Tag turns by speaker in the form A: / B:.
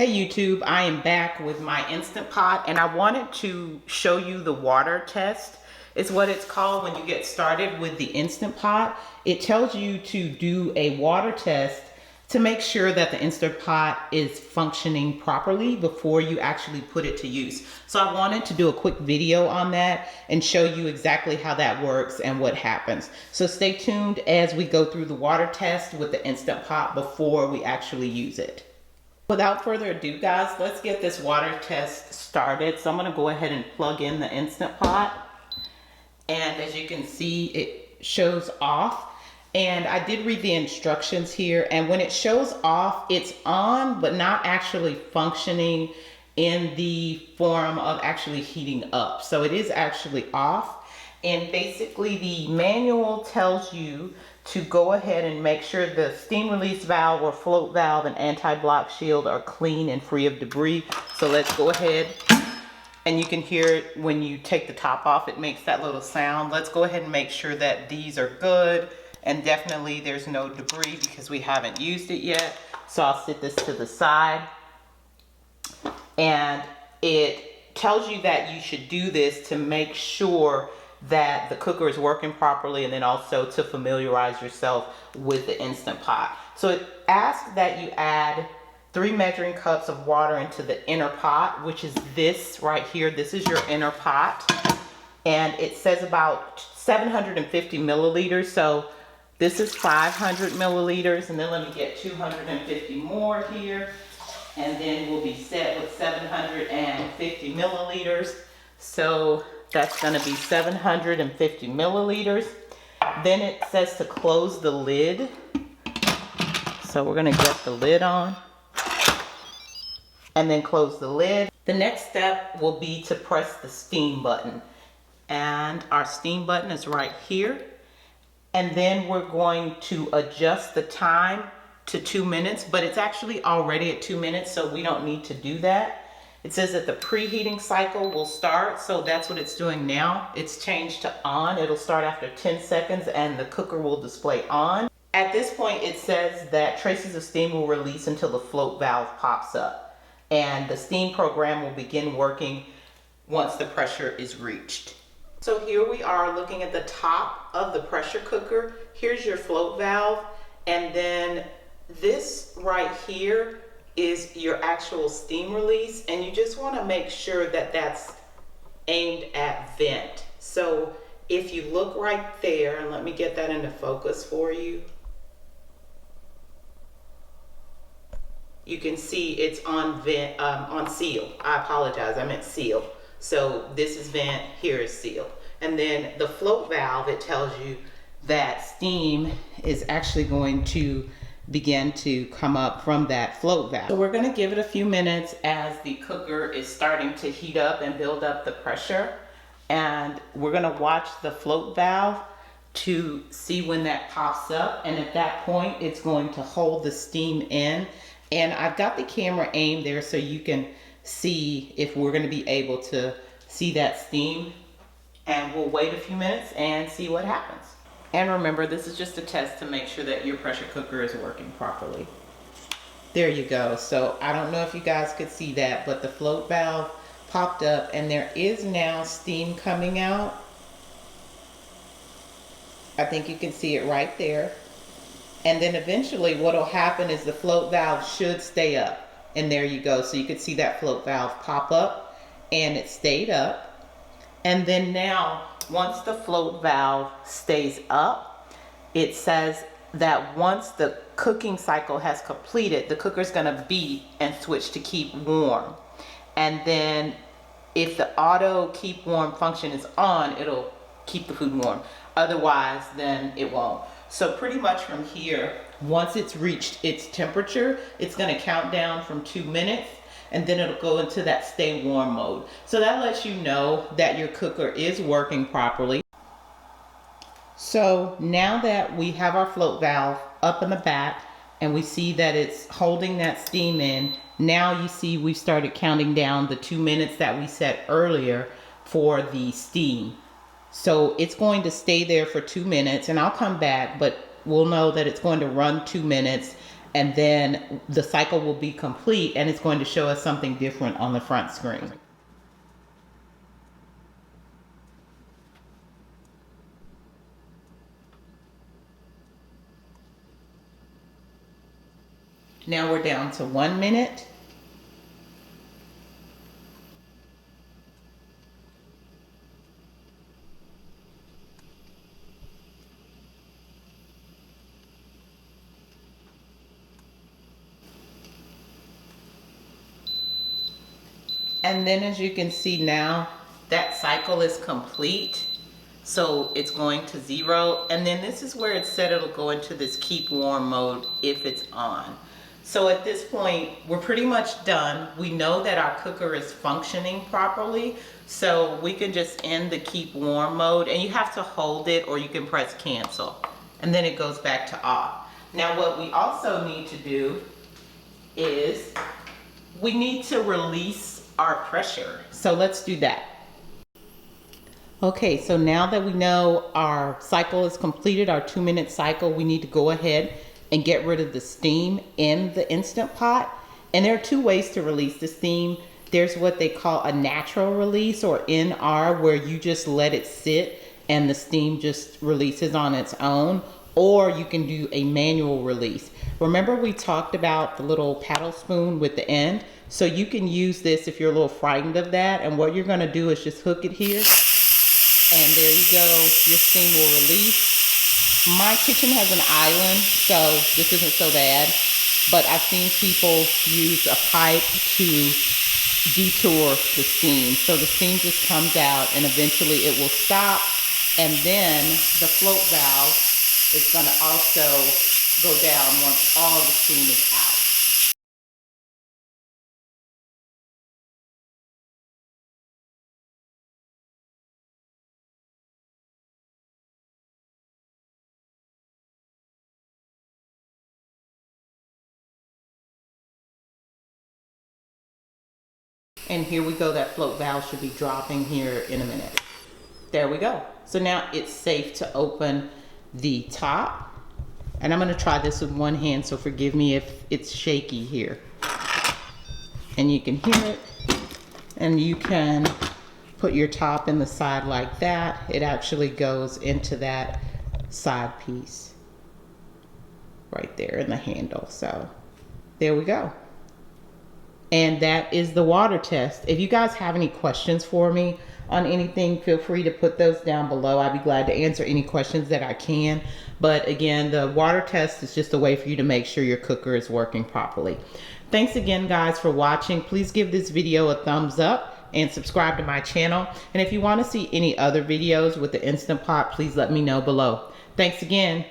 A: Hey YouTube, I am back with my Instant Pot and I wanted to show you the water test. It's what it's called when you get started with the Instant Pot. It tells you to do a water test to make sure that the Instant Pot is functioning properly before you actually put it to use. So I wanted to do a quick video on that and show you exactly how that works and what happens. So stay tuned as we go through the water test with the Instant Pot before we actually use it. Without further ado, guys, let's get this water test started. So I'm gonna go ahead and plug in the Instant Pot. And as you can see, it shows off. And I did read the instructions here. And when it shows off, it's on, but not actually functioning in the form of actually heating up. So it is actually off. And basically the manual tells you to go ahead and make sure the steam release valve or float valve and anti-block shield are clean and free of debris. So let's go ahead, and you can hear it when you take the top off, it makes that little sound. Let's go ahead and make sure that these are good, and definitely there's no debris because we haven't used it yet. So I'll set this to the side, and it tells you that you should do this to make sure that the cooker is working properly, and then also to familiarize yourself with the Instant Pot. So it asks that you add 3 measuring cups of water into the inner pot, which is this right here. This is your inner pot, and it says about 750 milliliters. So this is 500 milliliters, and then let me get 250 more here, and then we'll be set with 750 milliliters. So that's going to be 750 milliliters. Then it says to close the lid. So we're going to get the lid on and then close the lid. The next step will be to press the steam button. And our steam button is right here. And then we're going to adjust the time to 2 minutes, but it's actually already at 2 minutes, so we don't need to do that. It says that the preheating cycle will start, so that's what it's doing now. It's changed to on. It'll start after 10 seconds and the cooker will display on. At this point, it says that traces of steam will release until the float valve pops up, and the steam program will begin working once the pressure is reached. So here we are looking at the top of the pressure cooker. Here's your float valve, and then this right here is your actual steam release, and you just want to make sure that that's aimed at vent. So if you look right there, and let me get that into focus for you, you can see it's on vent, on seal. I apologize, I meant seal. So this is vent, here is seal. And then the float valve, it tells you that steam is actually going to begin to come up from that float valve. So we're going to give it a few minutes as the cooker is starting to heat up and build up the pressure. And we're going to watch the float valve to see when that pops up. And at that point, it's going to hold the steam in. And I've got the camera aimed there so you can see if we're going to be able to see that steam. And we'll wait a few minutes and see what happens. And remember, this is just a test to make sure that your pressure cooker is working properly. There you go. So I don't know if you guys could see that, but the float valve popped up and there is now steam coming out. I think you can see it right there. And then eventually what will happen is the float valve should stay up. And there you go. So you could see that float valve pop up and it stayed up. And then now, once the float valve stays up, it says that once the cooking cycle has completed, the cooker's gonna beep and switch to keep warm. And then if the auto keep warm function is on, it'll keep the food warm. Otherwise, then it won't. So pretty much from here, once it's reached its temperature, it's gonna count down from 2 minutes, and then it'll go into that stay warm mode. So that lets you know that your cooker is working properly. So now that we have our float valve up in the back and we see that it's holding that steam in, now you see we've started counting down the 2 minutes that we set earlier for the steam. So it's going to stay there for 2 minutes, and I'll come back, but we'll know that it's going to run 2 minutes and then the cycle will be complete and it's going to show us something different on the front screen. Now we're down to 1 minute. And then as you can see now, that cycle is complete. So it's going to 0. And then this is where it said it'll go into this keep warm mode if it's on. So at this point, we're pretty much done. We know that our cooker is functioning properly. So we can just end the keep warm mode, and you have to hold it or you can press cancel. And then it goes back to off. Now what we also need to do is we need to release our pressure. So let's do that. Okay, so now that we know our cycle is completed, our 2-minute cycle, we need to go ahead and get rid of the steam in the Instant Pot. And there are 2 ways to release the steam. There's what they call a natural release, or NR, where you just let it sit and the steam just releases on its own. Or you can do a manual release. Remember we talked about the little paddle spoon with the end? So you can use this if you're a little frightened of that. And what you're gonna do is just hook it here. And there you go, your steam will release. My kitchen has an island, so this isn't so bad. But I've seen people use a pipe to detour the steam. So the steam just comes out and eventually it will stop. And then the float valve is gonna also go down once all the steam is out. And here we go, that float valve should be dropping here in a minute. There we go. So now it's safe to open the top. And I'm gonna try this with one hand, so forgive me if it's shaky here. And you can hear it. And you can put your top in the side like that. It actually goes into that side piece right there in the handle. So there we go. And that is the water test. If you guys have any questions for me on anything, feel free to put those down below. I'd be glad to answer any questions that I can. But again, the water test is just a way for you to make sure your cooker is working properly. Thanks again, guys, for watching. Please give this video a thumbs up and subscribe to my channel. And if you want to see any other videos with the Instant Pot, please let me know below. Thanks again.